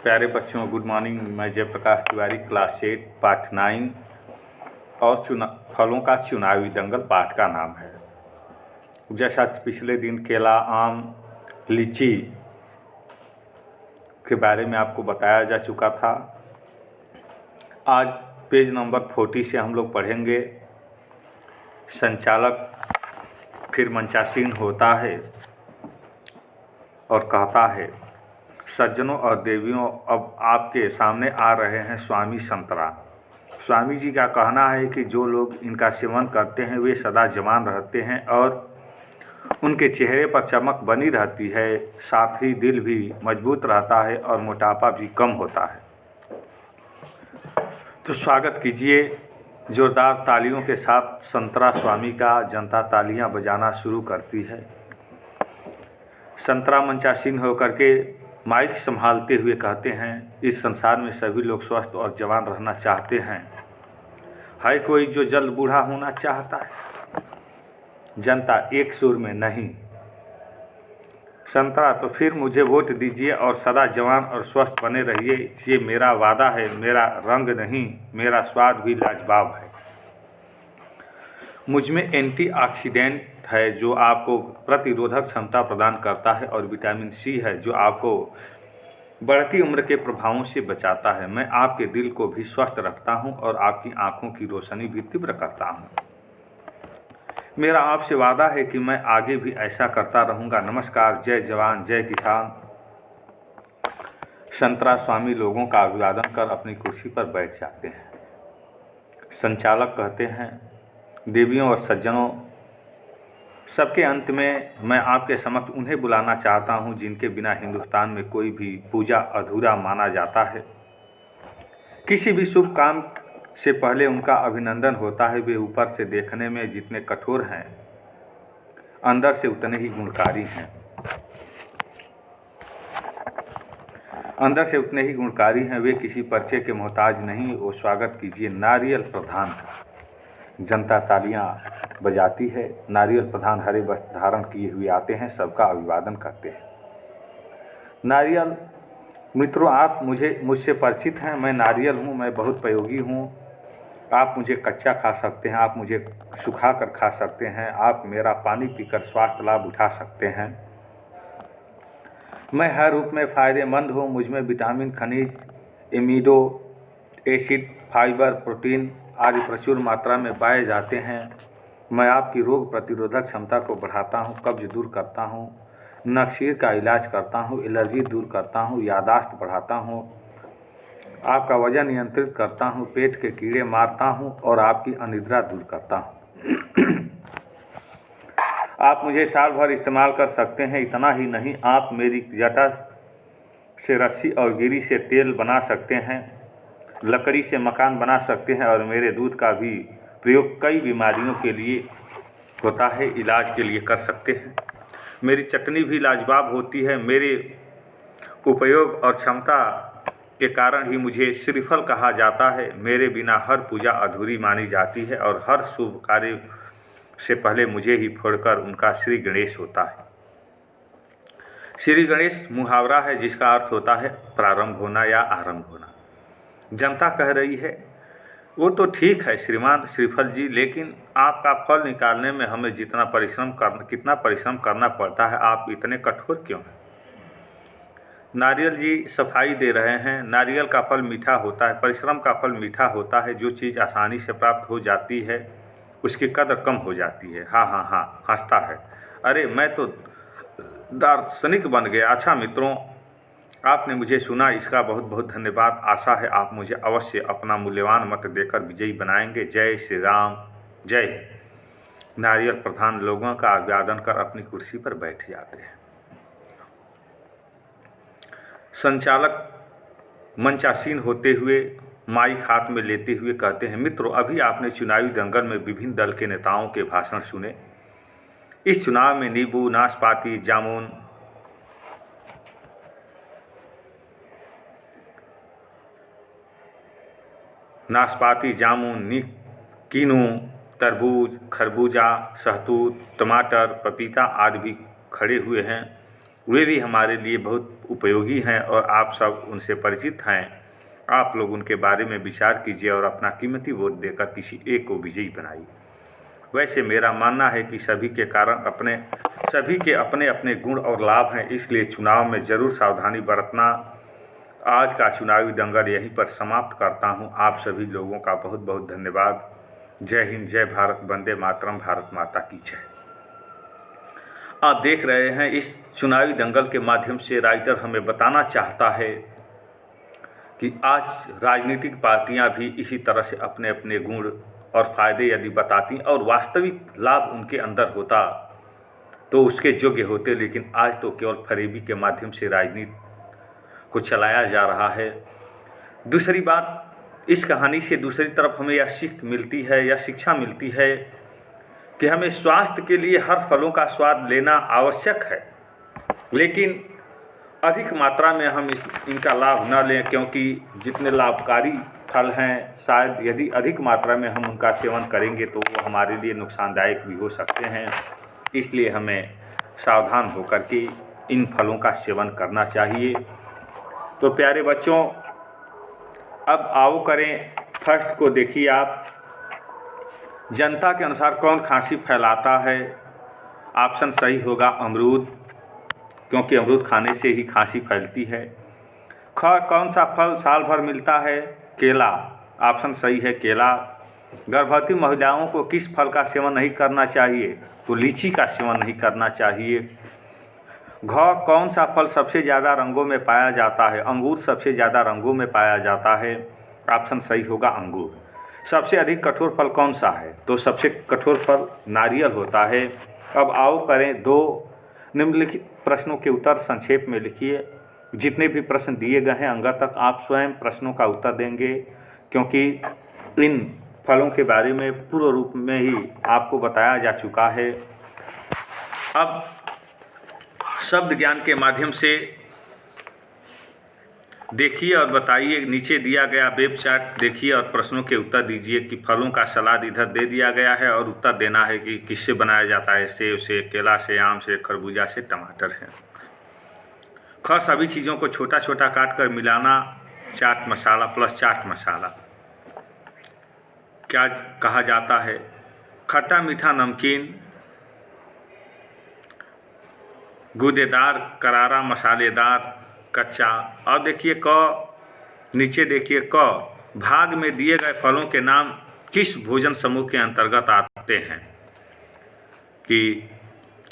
प्यारे बच्चों, good morning. मैं जयप्रकाश तिवारी, क्लास 8 पाठ 9 और फलों का चुनावी दंगल पाठ का नाम है। जैसा पिछले दिन केला, आम, लीची के बारे में आपको बताया जा चुका था, आज पेज नंबर 40 से हम लोग पढ़ेंगे। संचालक फिर मंचासीन होता है और कहता है, सज्जनों और देवियों, अब आपके सामने आ रहे हैं स्वामी संतरा। स्वामी जी का कहना है कि जो लोग इनका सेवन करते हैं वे सदा जवान रहते हैं और उनके चेहरे पर चमक बनी रहती है, साथ ही दिल भी मजबूत रहता है और मोटापा भी कम होता है। तो स्वागत कीजिए जोरदार तालियों के साथ संतरा स्वामी का। जनता तालियां बजाना शुरू करती है। संतरा मंचासीन होकर के माइक संभालते हुए कहते हैं, इस संसार में सभी लोग स्वस्थ और जवान रहना चाहते हैं। है कोई जो जल्द बूढ़ा होना चाहता है? जनता एक सुर में नहीं। संतरा, तो फिर मुझे वोट दीजिए और सदा जवान और स्वस्थ बने रहिए। ये मेरा वादा है। मेरा रंग नहीं, मेरा स्वाद भी लाजवाब है। मुझ में एंटीऑक्सीडेंट है जो आपको प्रतिरोधक क्षमता प्रदान करता है और विटामिन सी है जो आपको बढ़ती उम्र के प्रभावों से बचाता है। मैं आपके दिल को भी स्वस्थ रखता हूं और आपकी आंखों की रोशनी भी तीव्र करता हूं। मेरा आपसे वादा है कि मैं आगे भी ऐसा करता रहूंगा। नमस्कार, जय जवान जय किसान। संतरा स्वामी लोगों का अभिवादन कर अपनी कुर्सी पर बैठ जाते हैं। संचालक कहते हैं, देवियों और सज्जनों, सबके अंत में मैं आपके समक्ष उन्हें बुलाना चाहता हूं जिनके बिना हिंदुस्तान में कोई भी पूजा अधूरा माना जाता है। किसी भी शुभ काम से पहले उनका अभिनंदन होता है। वे ऊपर से देखने में जितने कठोर हैं, अंदर से उतने ही गुणकारी हैं। अंदर से उतने ही गुणकारी हैं। वे किसी परिचय के मोहताज नहीं। वो स्वागत कीजिए नारियल प्रधान। जनता तालियां बजाती है। नारियल प्रधान हरे वस्त्र धारण किए हुए आते हैं, सबका अभिवादन करते हैं। नारियल मित्रों, आप मुझसे परिचित हैं। मैं नारियल हूँ। मैं बहुत प्रयोगी हूँ। आप मुझे कच्चा खा सकते हैं, आप मुझे सुखा कर खा सकते हैं, आप मेरा पानी पीकर स्वास्थ्य लाभ उठा सकते हैं। मैं हर रूप में फ़ायदेमंद हूँ। मुझ में विटामिन, खनिज, एमिनो एसिड, फाइबर, प्रोटीन आदि प्रचुर मात्रा में पाए जाते हैं। मैं आपकी रोग प्रतिरोधक क्षमता को बढ़ाता हूँ, कब्ज दूर करता हूँ, नक्सीर का इलाज करता हूँ, एलर्जी दूर करता हूँ, यादाश्त बढ़ाता हूँ, आपका वजन नियंत्रित करता हूँ, पेट के कीड़े मारता हूँ और आपकी अनिद्रा दूर करता हूँ। आप मुझे साल भर इस्तेमाल कर सकते हैं। इतना ही नहीं, आप मेरी जटा से रस्सी और गिरी से तेल बना सकते हैं, लकड़ी से मकान बना सकते हैं और मेरे दूध का भी प्रयोग कई बीमारियों के लिए होता है, इलाज के लिए कर सकते हैं। मेरी चटनी भी लाजवाब होती है। मेरे उपयोग और क्षमता के कारण ही मुझे श्रीफल कहा जाता है। मेरे बिना हर पूजा अधूरी मानी जाती है और हर शुभ कार्य से पहले मुझे ही फोड़कर उनका श्री गणेश होता है। श्री गणेश मुहावरा है जिसका अर्थ होता है प्रारंभ होना या आरंभ होना। जनता कह रही है, वो तो ठीक है श्रीमान श्रीफल जी, लेकिन आपका फल निकालने में हमें कितना परिश्रम करना पड़ता है, आप इतने कठोर क्यों हैं? नारियल जी सफाई दे रहे हैं। नारियल का फल मीठा होता है, परिश्रम का फल मीठा होता है। जो चीज़ आसानी से प्राप्त हो जाती है उसकी कदर कम हो जाती है। हाँ हाँ हाँ, हंसता है। अरे मैं तो दार्शनिक बन गया। अच्छा मित्रों, आपने मुझे सुना, इसका बहुत बहुत धन्यवाद। आशा है आप मुझे अवश्य अपना मूल्यवान मत देकर विजयी बनाएंगे। जय श्री राम, जय हिंद। नारियल प्रधान लोगों का अभिवादन कर अपनी कुर्सी पर बैठ जाते हैं। संचालक मंचासीन होते हुए माइक हाथ में लेते हुए कहते हैं, मित्रों, अभी आपने चुनावी दंगल में विभिन्न दल के नेताओं के भाषण सुने। इस चुनाव में नींबू, नाशपाती, जामुन, कीनू, तरबूज, खरबूजा, शहतूत, टमाटर, पपीता आदि भी खड़े हुए हैं। वे भी हमारे लिए बहुत उपयोगी हैं और आप सब उनसे परिचित हैं। आप लोग उनके बारे में विचार कीजिए और अपना कीमती वोट देकर किसी एक को विजयी बनाइए। वैसे मेरा मानना है कि सभी के अपने अपने गुण और लाभ हैं, इसलिए चुनाव में ज़रूर सावधानी बरतना। आज का चुनावी दंगल यहीं पर समाप्त करता हूं। आप सभी लोगों का बहुत बहुत धन्यवाद। जय हिंद, जय भारत, वंदे मातरम, भारत माता की जय। आप देख रहे हैं इस चुनावी दंगल के माध्यम से राइटर हमें बताना चाहता है कि आज राजनीतिक पार्टियां भी इसी तरह से अपने अपने गुण और फ़ायदे यदि बताती और वास्तविक लाभ उनके अंदर होता तो उसके योग्य होते, लेकिन आज तो केवल फरेबी के माध्यम से राजनीति को चलाया जा रहा है। दूसरी बात, इस कहानी से दूसरी तरफ हमें यह सीख मिलती है या शिक्षा मिलती है कि हमें स्वास्थ्य के लिए हर फलों का स्वाद लेना आवश्यक है, लेकिन अधिक मात्रा में हम इनका लाभ न लें, क्योंकि जितने लाभकारी फल हैं शायद यदि अधिक मात्रा में हम उनका सेवन करेंगे तो वो हमारे लिए नुकसानदायक भी हो सकते हैं। इसलिए हमें सावधान होकर के इन फलों का सेवन करना चाहिए। तो प्यारे बच्चों, अब आओ करें फर्स्ट को। देखिए आप, जनता के अनुसार कौन खांसी फैलाता है? ऑप्शन सही होगा अमरूद, क्योंकि अमरूद खाने से ही खांसी फैलती है। ख, कौन सा फल साल भर मिलता है? केला। ऑप्शन सही है केला। गर्भवती महिलाओं को किस फल का सेवन नहीं करना चाहिए? तो लीची का सेवन नहीं करना चाहिए। घ, कौन सा फल सबसे ज़्यादा रंगों में पाया जाता है? अंगूर सबसे ज़्यादा रंगों में पाया जाता है। ऑप्शन सही होगा अंगूर। सबसे अधिक कठोर फल कौन सा है? तो सबसे कठोर फल नारियल होता है। अब आओ करें दो निम्नलिखित प्रश्नों के उत्तर संक्षेप में लिखिए। जितने भी प्रश्न दिए गए हैं अंगा तक आप स्वयं प्रश्नों का उत्तर देंगे, क्योंकि इन फलों के बारे में पूर्ण रूप में ही आपको बताया जा चुका है। अब शब्द ज्ञान के माध्यम से देखिए और बताइए। नीचे दिया गया वेब चार्ट देखिए और प्रश्नों के उत्तर दीजिए कि फलों का सलाद इधर दे दिया गया है और उत्तर देना है कि किससे बनाया जाता है। सेब से, केला से, आम से, खरबूजा से, टमाटर से। ख, सभी चीज़ों को छोटा छोटा काट कर मिलाना। चाट मसाला प्लस चाट मसाला क्या कहा जाता है? खट्टा मीठा नमकीन, गूदेदार, करारा, मसालेदार, कच्चा। और देखिए क, नीचे देखिए क, भाग में दिए गए फलों के नाम किस भोजन समूह के अंतर्गत आते हैं? कि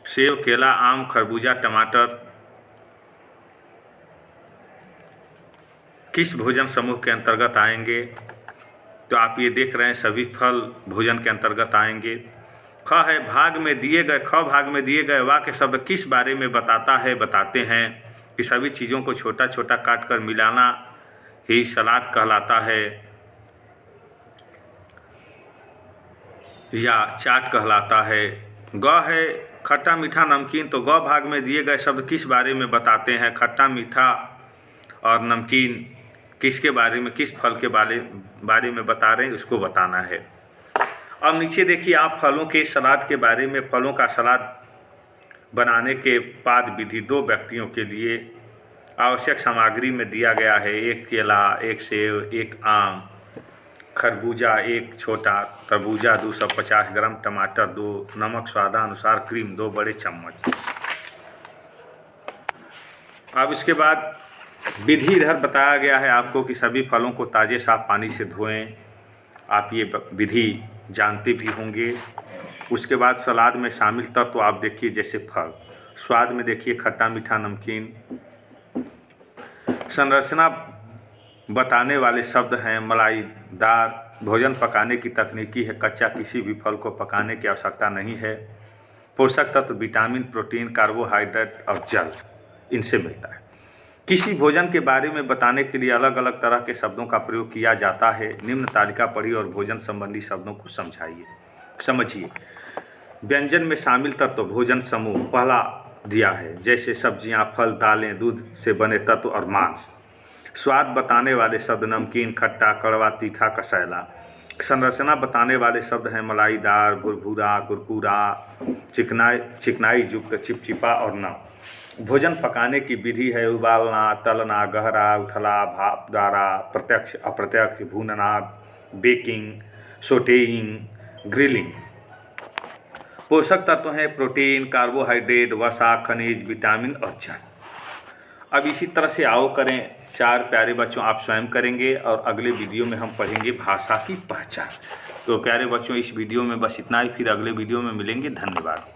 सेब, केला, आम, खरबूजा, टमाटर किस भोजन समूह के अंतर्गत आएंगे? तो आप ये देख रहे हैं सभी फल भोजन के अंतर्गत आएंगे। ख है भाग में दिए गए, ख भाग में दिए गए वाक्य शब्द किस बारे में बताता है? बताते हैं कि सभी चीज़ों को छोटा छोटा काट कर मिलाना ही सलाद कहलाता है या चाट कहलाता है। ग है खट्टा मीठा नमकीन, तो ग भाग में दिए गए शब्द किस बारे में बताते हैं? खट्टा मीठा और नमकीन किसके बारे में, किस फल के बारे में बता रहे हैं, उसको बताना है। अब नीचे देखिए आप फलों के सलाद के बारे में। फलों का सलाद बनाने के बाद विधि। दो व्यक्तियों के लिए आवश्यक सामग्री में दिया गया है। एक केला, एक सेब, एक आम, खरबूजा एक छोटा, तरबूजा 250 ग्राम, टमाटर 2, नमक स्वादानुसार, क्रीम 2 बड़े चम्मच। अब इसके बाद विधि इधर बताया गया है आपको कि सभी फलों को ताज़े साफ पानी से धोएं। आप ये विधि जानते भी होंगे। उसके बाद सलाद में शामिल तत्व तो आप देखिए, जैसे फल। स्वाद में देखिए खट्टा मीठा नमकीन। संरचना बताने वाले शब्द हैं मलाईदार। भोजन पकाने की तकनीकी है कच्चा, किसी भी फल को पकाने की आवश्यकता नहीं है। पोषक तत्व विटामिन, प्रोटीन, कार्बोहाइड्रेट और जल इनसे मिलता है। किसी भोजन के बारे में बताने के लिए अलग अलग तरह के शब्दों का प्रयोग किया जाता है। निम्न तालिका पढ़िए और भोजन संबंधी शब्दों को समझिए। व्यंजन में शामिल तत्व भोजन समूह पहला दिया है, जैसे सब्जियां, फल, दालें, दूध से बने तत्व और मांस। स्वाद बताने वाले शब्द नमकीन, खट्टा, कड़वा, तीखा, कसैला। संरचना बताने वाले शब्द हैं मलाईदार, भुरभुरा, कुरकुरा, चिकनाई युक्त, चिपचिपा और नम। भोजन पकाने की विधि है उबालना, तलना, गहरा, उथला, भापदारा, प्रत्यक्ष, अप्रत्यक्ष, भूनना, बेकिंग, सोटेइंग, ग्रिलिंग। पोषक तत्व हैं प्रोटीन, कार्बोहाइड्रेट, वसा, खनिज, विटामिन और जल। अब इसी तरह से आओ करें 4 प्यारे बच्चों, आप स्वयं करेंगे और अगले वीडियो में हम पढ़ेंगे भाषा की पहचान। तो प्यारे बच्चों, इस वीडियो में बस इतना ही, फिर अगले वीडियो में मिलेंगे। धन्यवाद।